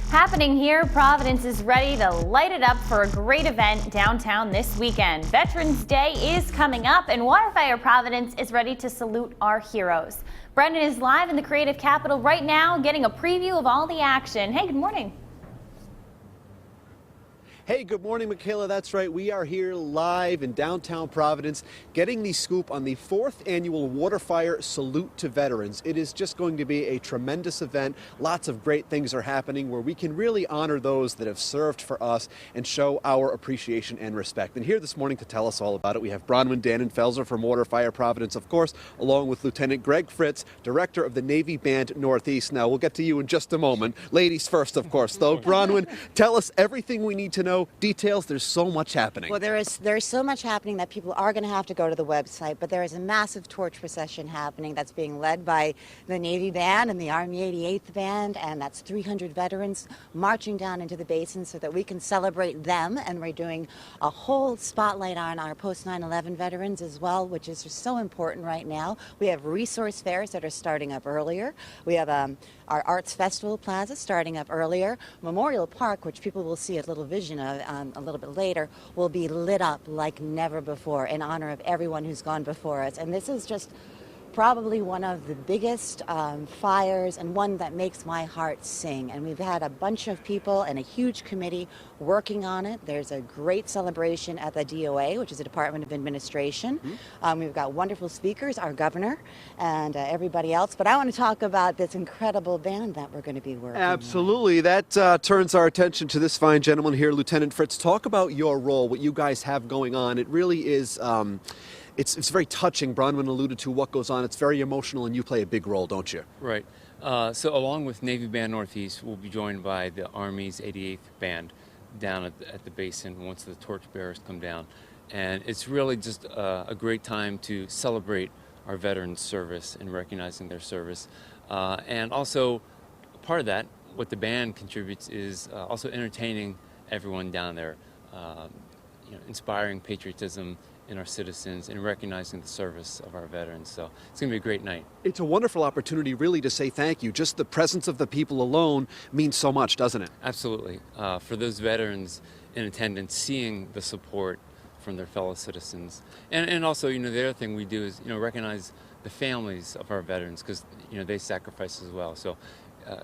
Happening here, Providence is ready to light it up for a great event downtown this weekend. Veterans Day is coming up, and Waterfire Providence is ready to salute our heroes. Brendan is live in the creative capital right now, getting a preview of all the action. Hey, good morning. Hey, good morning, Michaela. That's right. We are here live in downtown Providence, getting the scoop on the 4th annual Waterfire Salute to Veterans. It is just going to be a tremendous event. Lots of great things are happening where we can really honor those that have served for us and show our appreciation and respect. And here this morning to tell us all about it, we have Bronwyn Dannenfelser from Waterfire Providence, of course, along with Lieutenant Greg Fritz, Director of the Navy Band Northeast. Now, we'll get to you in just a moment. Ladies first, of course, though. Bronwyn, tell us everything we need to know. Details, there's so much happening. Well, there's so much happening that people are going to have to go to the website, but there is a massive torch procession happening that's being led by the Navy Band and the Army 88th Band, and that's 300 veterans marching down into the basin so that we can celebrate them. And we're doing a whole spotlight on our post 9/11 veterans as well, which is just so important right now. We have resource fairs that are starting up earlier. We have our Arts Festival Plaza starting up earlier. Memorial Park, which people will see a little vision of a little bit later, will be lit up like never before in honor of everyone who's gone before us. And this is just probably one of the biggest fires, and one that makes my heart sing. And we've had a bunch of people and a huge committee working on it. There's a great celebration at the DOA, which is the Department of Administration. We've got wonderful speakers, our governor, and everybody else. But I want to talk about this incredible band that we're going to be working Absolutely. That turns our attention to this fine gentleman here, Lieutenant Fritz. Talk about your role, what you guys have going on. It really is... It's very touching. Bronwyn alluded to what goes on. It's very emotional, and you play a big role, don't you? Right. So along with Navy Band Northeast, we'll be joined by the Army's 88th Band down at the basin once the torchbearers come down. And it's really just a great time to celebrate our veterans' service and recognizing their service. And also, part of that, what the band contributes is also entertaining everyone down there, inspiring patriotism in our citizens and recognizing the service of our veterans. So it's going to be a great night. It's a wonderful opportunity really to say thank you. Just the presence of the people alone means so much, doesn't it? Absolutely. For those veterans in attendance, seeing the support from their fellow citizens. And also, the other thing we do is, recognize the families of our veterans, because, they sacrifice as well. So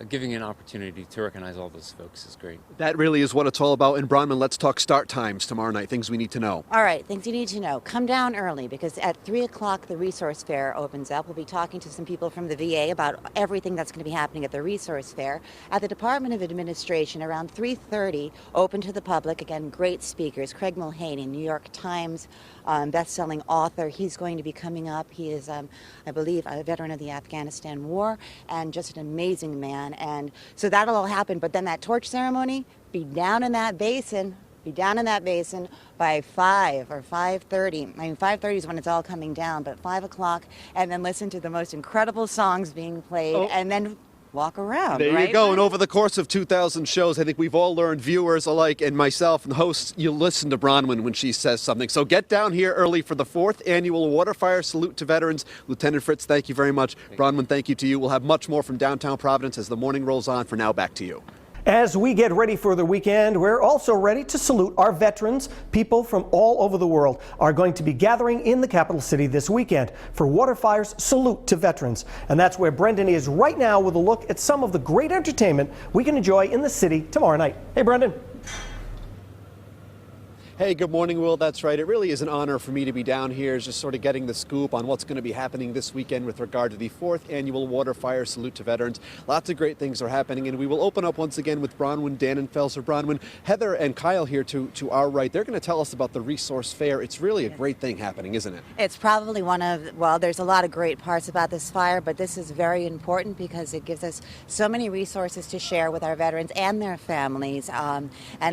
giving an opportunity to recognize all those folks is great. That really is what it's all about. And Bronwyn, let's talk start times tomorrow night, things we need to know. All right, things you need to know. Come down early, because at 3 o'clock the resource fair opens up. We'll be talking to some people from the VA about everything that's going to be happening at the resource fair. At the Department of Administration, around 3:30, open to the public. Again, great speakers. Craig Mulhaney, New York Times best-selling author. He's going to be coming up. He is, I believe, a veteran of the Afghanistan War, and just an amazing man. And so that'll all happen. But then that torch ceremony, be down in that basin by 5 or 5:30. I mean, 5:30 is when it's all coming down, but 5 o'clock, and then listen to the most incredible songs being played, and then walk around. There you go. And over the course of 2,000 shows, I think we've all learned, viewers alike and myself and the hosts, you listen to Bronwyn when she says something. So get down here early for the 4th annual Waterfire Salute to Veterans. Lieutenant Fritz, thank you very much. Bronwyn, thank you to you. We'll have much more from downtown Providence as the morning rolls on. For now, back to you. As we get ready for the weekend, we're also ready to salute our veterans. People from all over the world are going to be gathering in the capital city this weekend for Waterfire's Salute to Veterans. And that's where Brendan is right now with a look at some of the great entertainment we can enjoy in the city tomorrow night. Hey, Brendan. Hey, good morning, Will. That's right. It really is an honor for me to be down here, just sort of getting the scoop on what's going to be happening this weekend with regard to the 4th annual Waterfire Salute to Veterans. Lots of great things are happening, and we will open up once again with Bronwyn Dannenfelser. Bronwyn, Heather and Kyle here to our right. They're going to tell us about the resource fair. It's really a great thing happening, isn't it? It's probably there's a lot of great parts about this fire, but this is very important because it gives us so many resources to share with our veterans and their families, and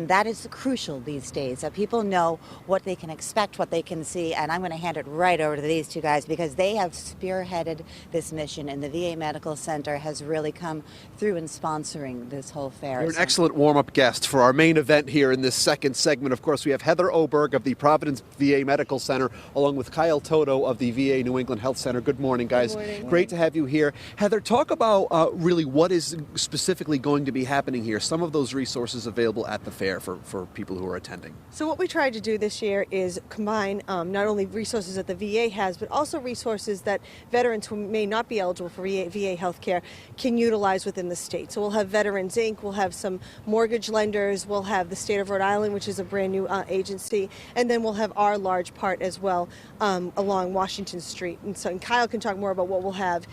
that is crucial these days. People people know what they can expect, what they can see. And I'm going to hand it right over to these two guys because they have spearheaded this mission, and the VA Medical Center has really come through in sponsoring this whole fair. You're an excellent warm-up guest for our main event here in this second segment. Of course, we have Heather Oberg of the Providence VA Medical Center, along with Kyle Toto of the VA New England Health Center. Good morning, guys. Good morning. Great to have you here. Heather, talk about really what is specifically going to be happening here, some of those resources available at the fair for people who are attending. So what we tried to do this year is combine not only resources that the VA has, but also resources that veterans who may not be eligible for VA health care can utilize within the state. So we'll have Veterans Inc., we'll have some mortgage lenders, we'll have the state of Rhode Island, which is a brand new agency, and then we'll have our large part as well along Washington Street. And Kyle can talk more about what we'll have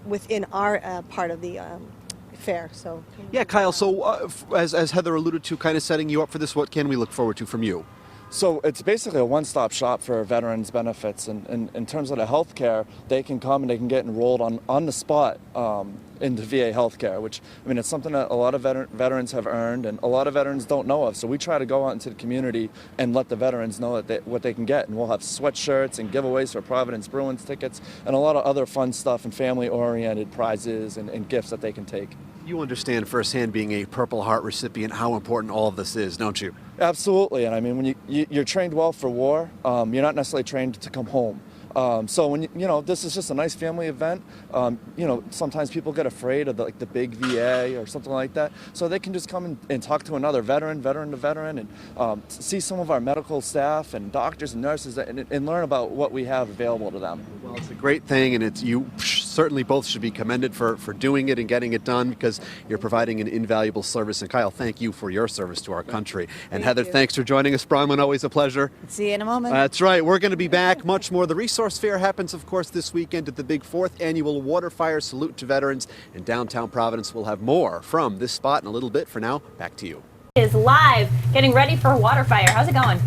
within our part of the fair. So yeah, Kyle, so as Heather alluded to, kind of setting you up for this, what can we look forward to from you? So it's basically a one-stop shop for veterans benefits, and in terms of the health care, they can come and they can get enrolled on the spot into VA health care, which, I mean, it's something that a lot of veterans have earned and a lot of veterans don't know of. So we try to go out into the community and let the veterans know that what they can get. And we'll have sweatshirts and giveaways for Providence Bruins tickets and a lot of other fun stuff and family-oriented prizes and gifts that they can take. You understand firsthand, being a Purple Heart recipient, how important all of this is, don't you? Absolutely, and I mean, when you're trained well for war, you're not necessarily trained to come home. So when this is just a nice family event. Sometimes people get afraid of the big VA or something like that. So they can just come and talk to another veteran to veteran, and see some of our medical staff and doctors and nurses and learn about what we have available to them. Well, it's a great thing, and you certainly both should be commended for doing it and getting it done, because you're providing an invaluable service. And Kyle, thank you for your service to our country. And Heather, thanks for joining us. Bronwyn, always a pleasure. See you in a moment. That's right. We're going to be back. Much more. The Resource Fair happens, of course, this weekend at the big 4th Annual Water Fire Salute to Veterans in downtown Providence. We'll have more from this spot in a little bit. For now, back to you. Is live, getting ready for water fire. How's it going?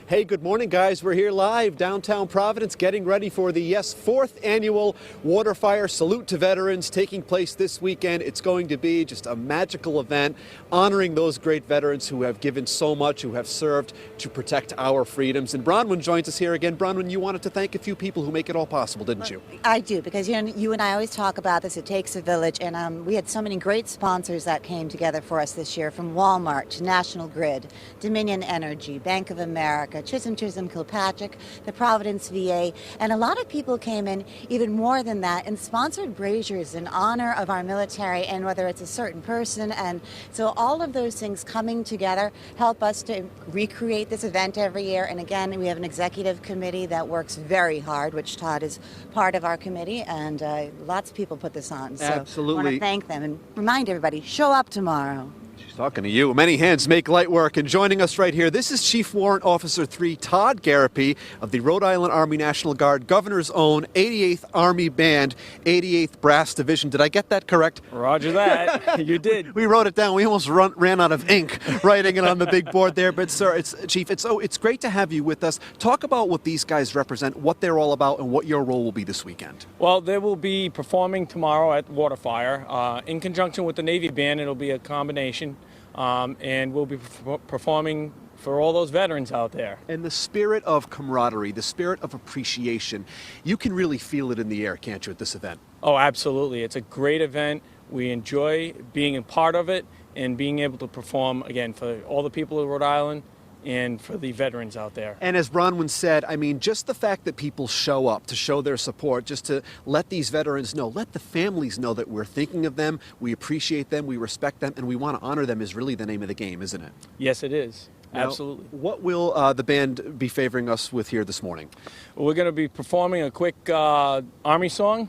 Hey, good morning, guys. We're here live downtown Providence getting ready for the 4th Annual Water Fire Salute to Veterans taking place this weekend. It's going to be just a magical event honoring those great veterans who have given so much, who have served to protect our freedoms. And Bronwyn joins us here again. Bronwyn, you wanted to thank a few people who make it all possible, didn't you? I do, because you and I always talk about this. It takes a village, and we had so many great sponsors that came together for us this year, from Walmart to National Grid, Dominion Energy, Bank of America, Chisholm Kilpatrick, the Providence VA, and a lot of people came in even more than that and sponsored braziers in honor of our military, and whether it's a certain person. And so all of those things coming together help us to recreate this event every year. And again, we have an executive committee that works very hard, which Todd is part of our committee, and lots of people put this on. So absolutely. I want to thank them and remind everybody, show up tomorrow. She's talking to you. Many hands make light work. And joining us right here, this is Chief Warrant Officer 3 Todd Garapi of the Rhode Island Army National Guard, Governor's own 88th Army Band, 88th Brass Division. Did I get that correct? Roger that. You did. We wrote it down. We almost ran out of ink writing it on the big board there. But sir, Chief, it's great to have you with us. Talk about what these guys represent, what they're all about, and what your role will be this weekend. Well, they will be performing tomorrow at Waterfire. In conjunction with the Navy Band, it'll be a combination. And we'll be performing for all those veterans out there. And the spirit of camaraderie, the spirit of appreciation, you can really feel it in the air, can't you, at this event? Oh, absolutely. It's a great event. We enjoy being a part of it and being able to perform, again, for all the people of Rhode Island and for the veterans out there. And as Bronwyn said, I mean, just the fact that people show up to show their support, just to let these veterans know, let the families know that we're thinking of them, we appreciate them, we respect them, and we want to honor them is really the name of the game, isn't it? Yes, it is. Now, absolutely. What will the band be favoring us with here this morning? Well, we're going to be performing a quick Army song,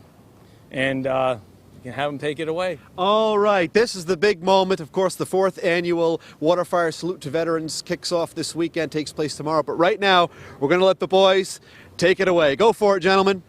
and you can have them take it away. All right, this is the big moment. Of course, the 4th Annual Water Fire Salute to Veterans kicks off this weekend, takes place tomorrow. But right now, we're going to let the boys take it away. Go for it, gentlemen.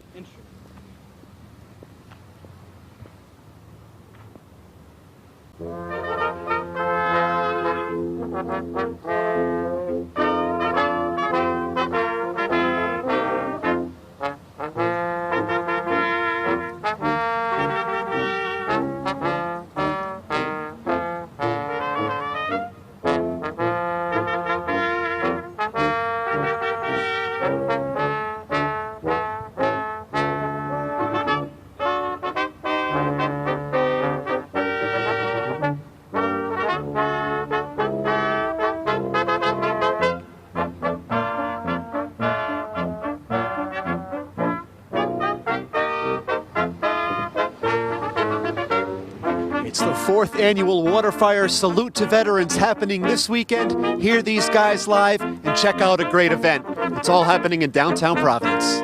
4th annual Waterfire Salute to Veterans happening this weekend. Hear these guys live and check out a great event. It's all happening in downtown Providence.